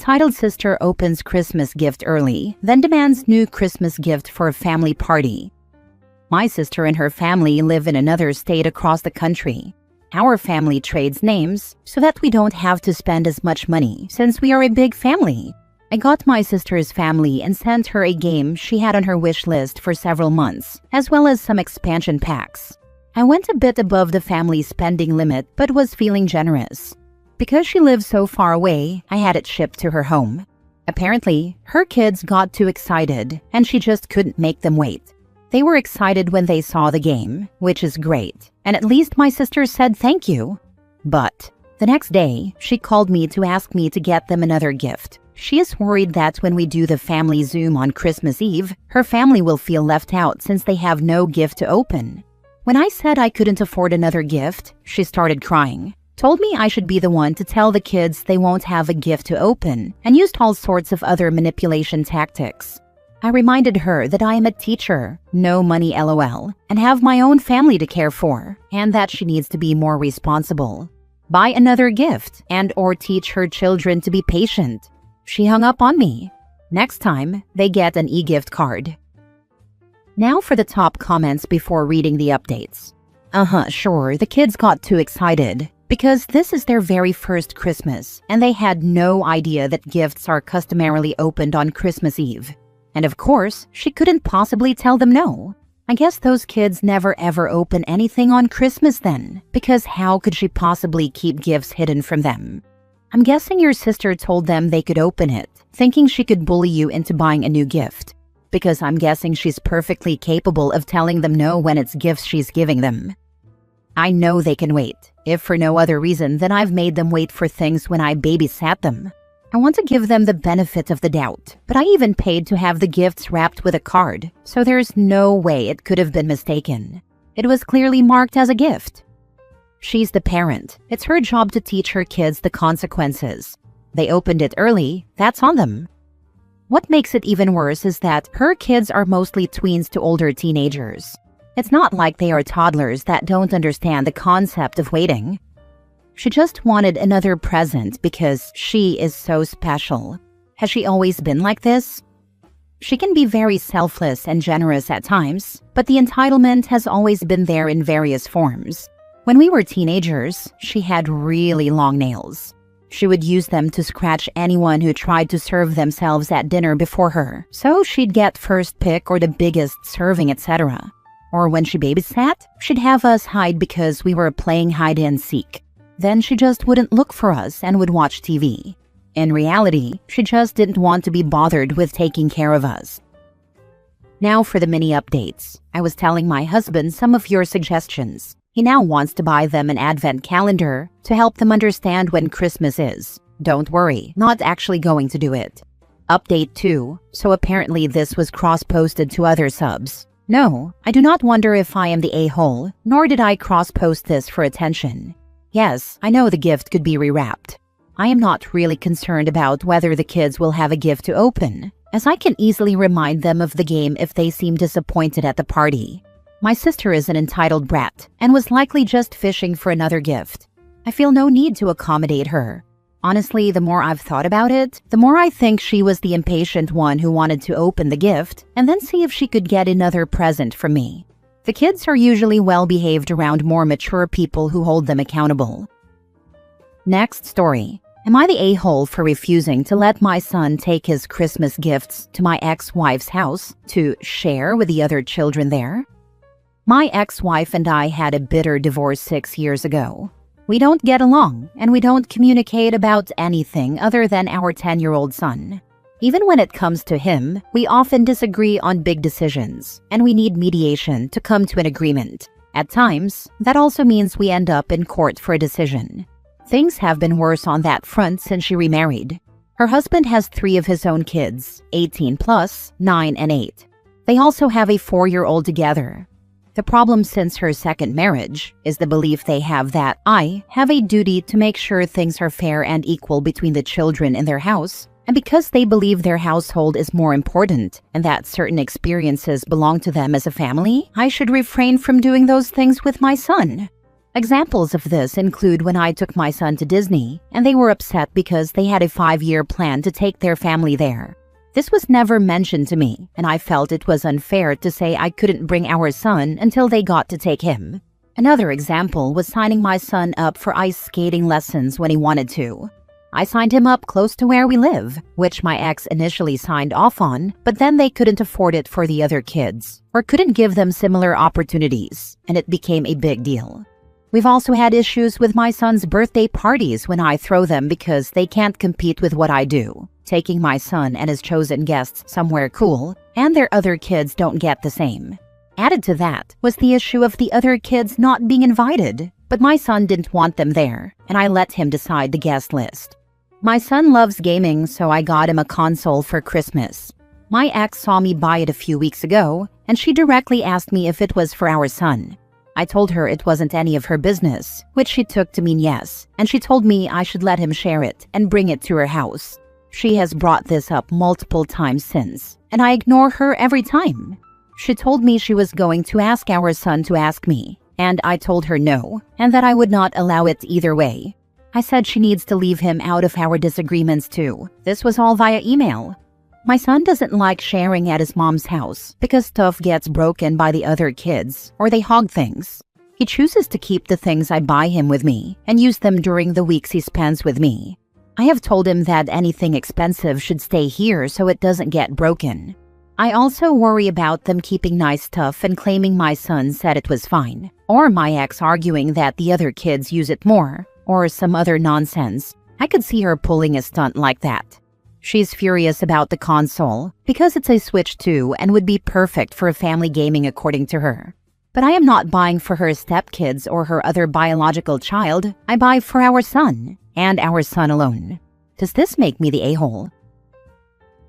entitled sister opens Christmas gift early, then demands new Christmas gift for a family party. My sister and her family live in another state across the country. Our family trades names so that we don't have to spend as much money since we are a big family. I got my sister's family and sent her a game she had on her wish list for several months, as well as some expansion packs. I went a bit above the family spending limit but was feeling generous. Because she lives so far away, I had it shipped to her home. Apparently, her kids got too excited and she just couldn't make them wait. They were excited when they saw the game, which is great, and at least my sister said thank you. But the next day, she called me to ask me to get them another gift. She is worried that when we do the family Zoom on Christmas Eve, her family will feel left out since they have no gift to open. When I said I couldn't afford another gift, she started crying, told me I should be the one to tell the kids they won't have a gift to open, and used all sorts of other manipulation tactics. I reminded her that I am a teacher, no money LOL, and have my own family to care for, and that she needs to be more responsible. Buy another gift and/or teach her children to be patient. She hung up on me. Next time, they get an e-gift card. Now for the top comments before reading the updates. Sure, the kids got too excited because this is their very first Christmas, and they had no idea that gifts are customarily opened on Christmas Eve. And of course, she couldn't possibly tell them no. I guess those kids never ever open anything on Christmas then, because how could she possibly keep gifts hidden from them? I'm guessing your sister told them they could open it, thinking she could bully you into buying a new gift. Because I'm guessing she's perfectly capable of telling them no when it's gifts she's giving them. I know they can wait, if for no other reason than I've made them wait for things when I babysat them. I want to give them the benefit of the doubt, but I even paid to have the gifts wrapped with a card, so there's no way it could have been mistaken. It was clearly marked as a gift. She's the parent. It's her job to teach her kids the consequences. They opened it early, that's on them. What makes it even worse is that her kids are mostly tweens to older teenagers. It's not like they are toddlers that don't understand the concept of waiting. She just wanted another present because she is so special. Has she always been like this? She can be very selfless and generous at times, but the entitlement has always been there in various forms. When we were teenagers, she had really long nails. She would use them to scratch anyone who tried to serve themselves at dinner before her, so she'd get first pick or the biggest serving, etc. Or when she babysat, she'd have us hide because we were playing hide and seek. Then she just wouldn't look for us and would watch TV. In reality, she just didn't want to be bothered with taking care of us. Now for the mini updates. I was telling my husband some of your suggestions. He now wants to buy them an advent calendar to help them understand when Christmas is. Don't worry, not actually going to do it. Update 2. So apparently this was cross-posted to other subs. No, I do not wonder if I am the a-hole, nor did I cross-post this for attention. Yes, I know the gift could be rewrapped. I am not really concerned about whether the kids will have a gift to open, as I can easily remind them of the game if they seem disappointed at the party. My sister is an entitled brat and was likely just fishing for another gift. I feel no need to accommodate her. Honestly, the more I've thought about it, the more I think she was the impatient one who wanted to open the gift and then see if she could get another present from me. The kids are usually well-behaved around more mature people who hold them accountable. Next story. Am I the a-hole for refusing to let my son take his Christmas gifts to my ex-wife's house to share with the other children there? My ex-wife and I had a bitter divorce 6 years ago. We don't get along, and we don't communicate about anything other than our 10-year-old son. Even when it comes to him, we often disagree on big decisions, and we need mediation to come to an agreement. At times, that also means we end up in court for a decision. Things have been worse on that front since she remarried. Her husband has 3 of his own kids, 18 plus, 9 and 8. They also have a 4-year-old together. The problem since her second marriage is the belief they have that I have a duty to make sure things are fair and equal between the children in their house, and because they believe their household is more important and that certain experiences belong to them as a family, I should refrain from doing those things with my son. Examples of this include when I took my son to Disney and they were upset because they had a 5-year plan to take their family there. This was never mentioned to me, and I felt it was unfair to say I couldn't bring our son until they got to take him. Another example was signing my son up for ice skating lessons when he wanted to. I signed him up close to where we live, which my ex initially signed off on, but then they couldn't afford it for the other kids, or couldn't give them similar opportunities, and it became a big deal. We've also had issues with my son's birthday parties when I throw them because they can't compete with what I do, taking my son and his chosen guests somewhere cool, and their other kids don't get the same. Added to that was the issue of the other kids not being invited, but my son didn't want them there, and I let him decide the guest list. My son loves gaming, so I got him a console for Christmas. My ex saw me buy it a few weeks ago, and she directly asked me if it was for our son. I told her it wasn't any of her business, which she took to mean yes, and she told me I should let him share it and bring it to her house. She has brought this up multiple times since, and I ignore her every time. She told me she was going to ask our son to ask me, and I told her no, and that I would not allow it either way. I said she needs to leave him out of our disagreements too. This was all via email. My son doesn't like sharing at his mom's house because stuff gets broken by the other kids or they hog things. He chooses to keep the things I buy him with me and use them during the weeks he spends with me. I have told him that anything expensive should stay here so it doesn't get broken. I also worry about them keeping nice stuff and claiming my son said it was fine, or my ex arguing that the other kids use it more, or some other nonsense. I could see her pulling a stunt like that. She's furious about the console because it's a Switch 2 and would be perfect for family gaming according to her. But I am not buying for her stepkids or her other biological child. I buy for our son, and our son alone. Does this make me the a-hole?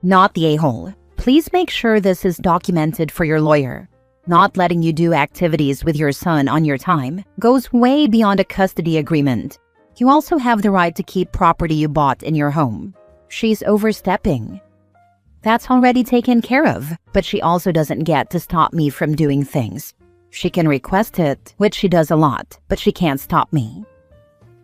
Not the a-hole. Please make sure this is documented for your lawyer. Not letting you do activities with your son on your time goes way beyond a custody agreement. You also have the right to keep property you bought in your home. She's overstepping. That's already taken care of, but she also doesn't get to stop me from doing things. She can request it, which she does a lot, but she can't stop me.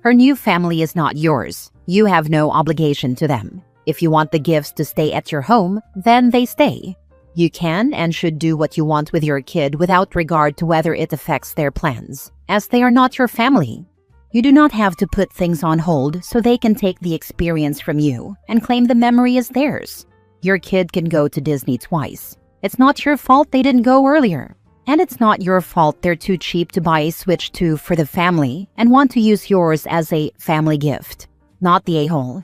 Her new family is not yours. You have no obligation to them. If you want the gifts to stay at your home, then they stay. You can and should do what you want with your kid without regard to whether it affects their plans, as they are not your family. You do not have to put things on hold so they can take the experience from you and claim the memory as theirs. Your kid can go to Disney twice. It's not your fault they didn't go earlier. And it's not your fault they're too cheap to buy a Switch 2 for the family and want to use yours as a family gift. Not the a-hole.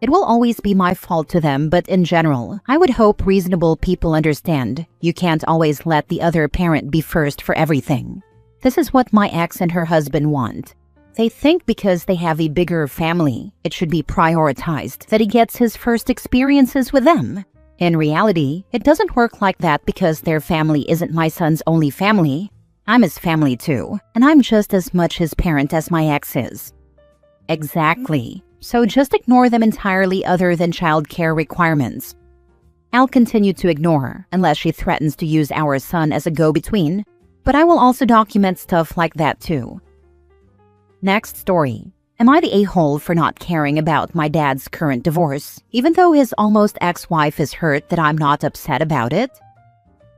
It will always be my fault to them, but in general, I would hope reasonable people understand you can't always let the other parent be first for everything. This is what my ex and her husband want. They think because they have a bigger family, it should be prioritized that he gets his first experiences with them. In reality, it doesn't work like that because their family isn't my son's only family. I'm his family too, and I'm just as much his parent as my ex is. Exactly. So just ignore them entirely other than childcare requirements. I'll continue to ignore unless she threatens to use our son as a go-between, but I will also document stuff like that too. Next story. Am I the a-hole for not caring about my dad's current divorce, even though his almost ex-wife is hurt that I'm not upset about it?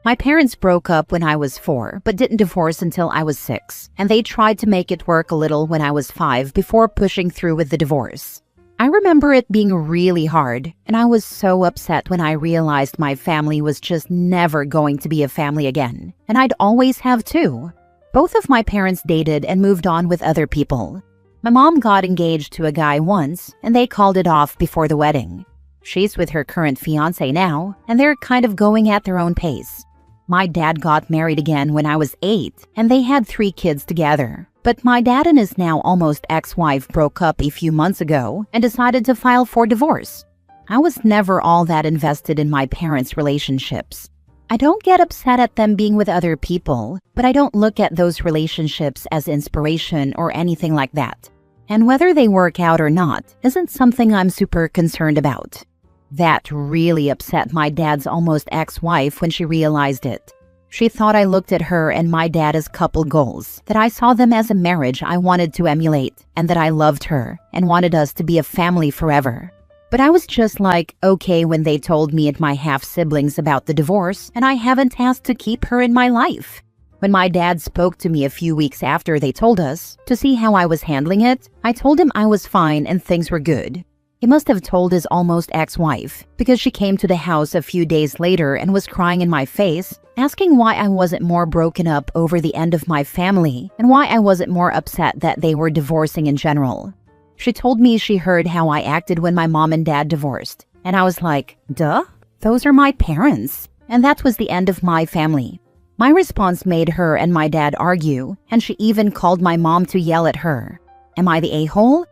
My parents broke up when I was 4, but didn't divorce until I was 6, and they tried to make it work a little when I was 5 before pushing through with the divorce. I remember it being really hard, and I was so upset when I realized my family was just never going to be a family again, and I'd always have too. Both of my parents dated and moved on with other people. My mom got engaged to a guy once, and they called it off before the wedding. She's with her current fiancé now, and they're kind of going at their own pace. My dad got married again when I was 8, and they had 3 kids together. But my dad and his now almost ex-wife broke up a few months ago and decided to file for divorce. I was never all that invested in my parents' relationships. I don't get upset at them being with other people, but I don't look at those relationships as inspiration or anything like that. And whether they work out or not isn't something I'm super concerned about. That really upset my dad's almost ex-wife when she realized it. She thought I looked at her and my dad as couple goals, that I saw them as a marriage I wanted to emulate, and that I loved her and wanted us to be a family forever. But I was just like, okay when they told me and my half-siblings about the divorce, and I haven't asked to keep her in my life. When my dad spoke to me a few weeks after they told us, to see how I was handling it, I told him I was fine and things were good. He must have told his almost ex-wife, because she came to the house a few days later and was crying in my face, asking why I wasn't more broken up over the end of my family and why I wasn't more upset that they were divorcing in general. She told me she heard how I acted when my mom and dad divorced, and I was like, duh, those are my parents. And that was the end of my family. My response made her and my dad argue, and she even called my mom to yell at her. Am I the a-hole?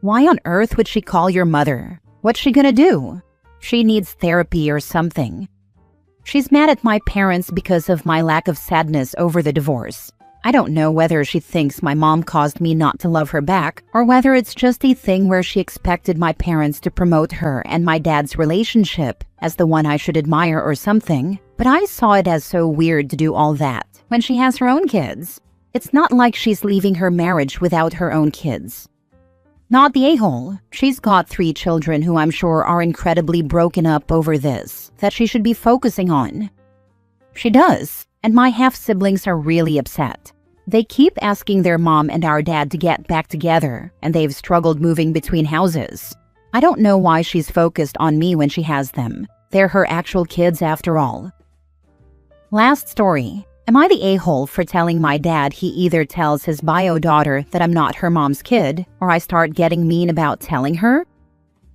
Why on earth would she call your mother? What's she gonna do? She needs therapy or something. She's mad at my parents because of my lack of sadness over the divorce. I don't know whether she thinks my mom caused me not to love her back, or whether it's just a thing where she expected my parents to promote her and my dad's relationship as the one I should admire or something, but I saw it as so weird to do all that when she has her own kids. It's not like she's leaving her marriage without her own kids. Not the a-hole. She's got 3 children who I'm sure are incredibly broken up over this, that she should be focusing on. She does, and my half-siblings are really upset. They keep asking their mom and our dad to get back together, and they've struggled moving between houses. I don't know why she's focused on me when she has them. They're her actual kids after all. Last story. Am I the a-hole for telling my dad he either tells his bio daughter that I'm not her mom's kid, or I start getting mean about telling her?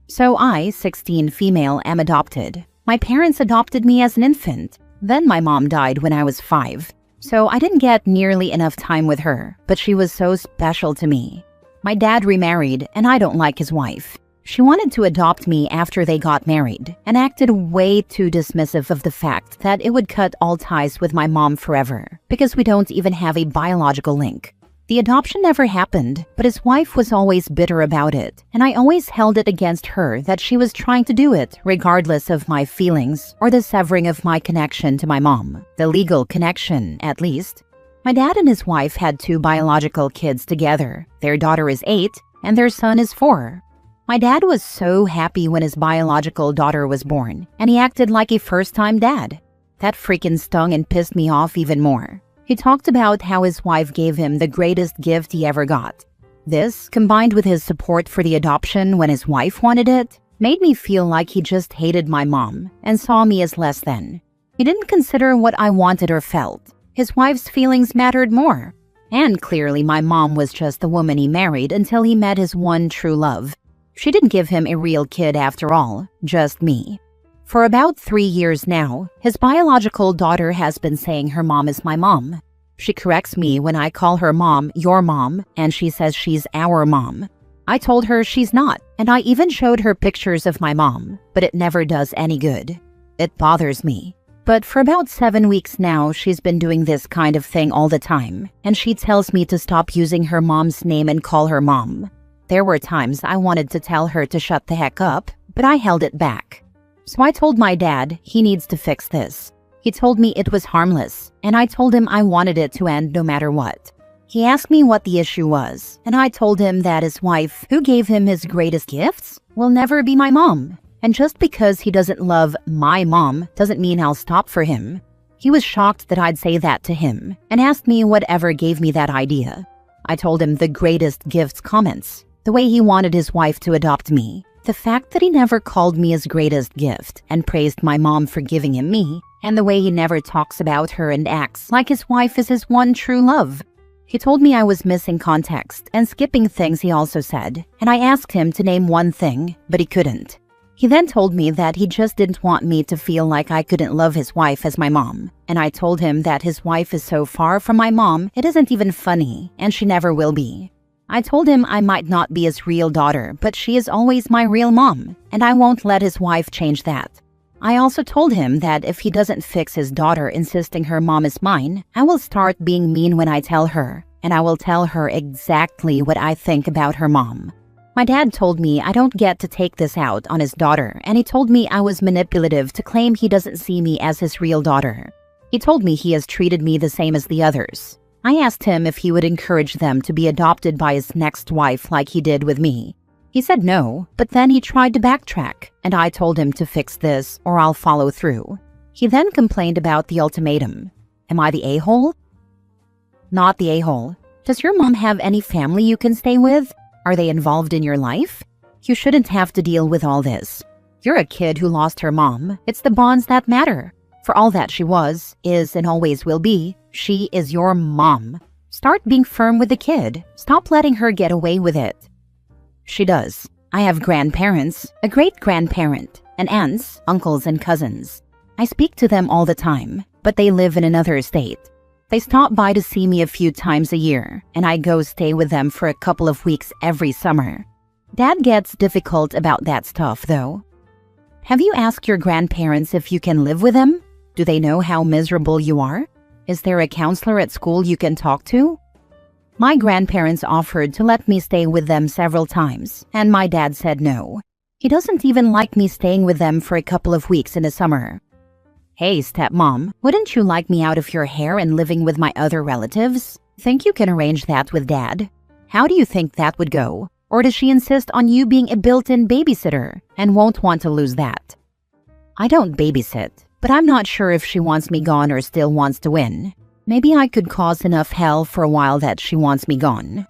So I, 16 female, am adopted. My parents adopted me as an infant. Then my mom died when I was 5. So I didn't get nearly enough time with her, but she was so special to me. My dad remarried, and I don't like his wife. She wanted to adopt me after they got married, and acted way too dismissive of the fact that it would cut all ties with my mom forever, because we don't even have a biological link. The adoption never happened, but his wife was always bitter about it, and I always held it against her that she was trying to do it regardless of my feelings or the severing of my connection to my mom. The legal connection, at least. My dad and his wife had 2 biological kids together. Their daughter is 8, and their son is 4. My dad was so happy when his biological daughter was born, and he acted like a first-time dad. That freaking stung and pissed me off even more. He talked about how his wife gave him the greatest gift he ever got. This, combined with his support for the adoption when his wife wanted it, made me feel like he just hated my mom and saw me as less than. He didn't consider what I wanted or felt. His wife's feelings mattered more. And clearly my mom was just the woman he married until he met his one true love. She didn't give him a real kid after all, just me. For about 3 years now, his biological daughter has been saying her mom is my mom. She corrects me when I call her mom your mom, and she says she's our mom. I told her she's not, and I even showed her pictures of my mom, but it never does any good. It bothers me. But for about 7 weeks now, she's been doing this kind of thing all the time, and she tells me to stop using her mom's name and call her mom. There were times I wanted to tell her to shut the heck up, but I held it back. So I told my dad he needs to fix this. He told me it was harmless, and I told him I wanted it to end no matter what. He asked me what the issue was, and I told him that his wife, who gave him his greatest gifts, will never be my mom. And just because he doesn't love my mom doesn't mean I'll stop for him. He was shocked that I'd say that to him, and asked me whatever gave me that idea. I told him the greatest gifts comments. The way he wanted his wife to adopt me, the fact that he never called me his greatest gift and praised my mom for giving him me, and the way he never talks about her and acts like his wife is his one true love. He told me I was missing context and skipping things he also said, and I asked him to name one thing, but he couldn't. He then told me that he just didn't want me to feel like I couldn't love his wife as my mom, and I told him that his wife is so far from my mom it isn't even funny, and she never will be. I told him I might not be his real daughter, but she is always my real mom, and I won't let his wife change that. I also told him that if he doesn't fix his daughter insisting her mom is mine, I will start being mean when I tell her, and I will tell her exactly what I think about her mom. My dad told me I don't get to take this out on his daughter, and he told me I was manipulative to claim he doesn't see me as his real daughter. He told me he has treated me the same as the others. I asked him if he would encourage them to be adopted by his next wife like he did with me. He said no, but then he tried to backtrack, and I told him to fix this or I'll follow through. He then complained about the ultimatum. Am I the a-hole? Not the a-hole. Does your mom have any family you can stay with? Are they involved in your life? You shouldn't have to deal with all this. You're a kid who lost her mom. It's the bonds that matter. For all that she was, is, and always will be, she is your mom. Start being firm with the kid. Stop letting her get away with it. She does. I have grandparents, a great-grandparent, and aunts, uncles, and cousins. I speak to them all the time, but they live in another state. They stop by to see me a few times a year, and I go stay with them for a couple of weeks every summer. Dad gets difficult about that stuff, though. Have you asked your grandparents if you can live with them? Do they know how miserable you are? Is there a counselor at school you can talk to? My grandparents offered to let me stay with them several times, and my dad said no. He doesn't even like me staying with them for a couple of weeks in the summer. Hey, stepmom, wouldn't you like me out of your hair and living with my other relatives? Think you can arrange that with Dad? How do you think that would go? Or does she insist on you being a built-in babysitter and won't want to lose that? I don't babysit, but I'm not sure if she wants me gone or still wants to win. Maybe I could cause enough hell for a while that she wants me gone.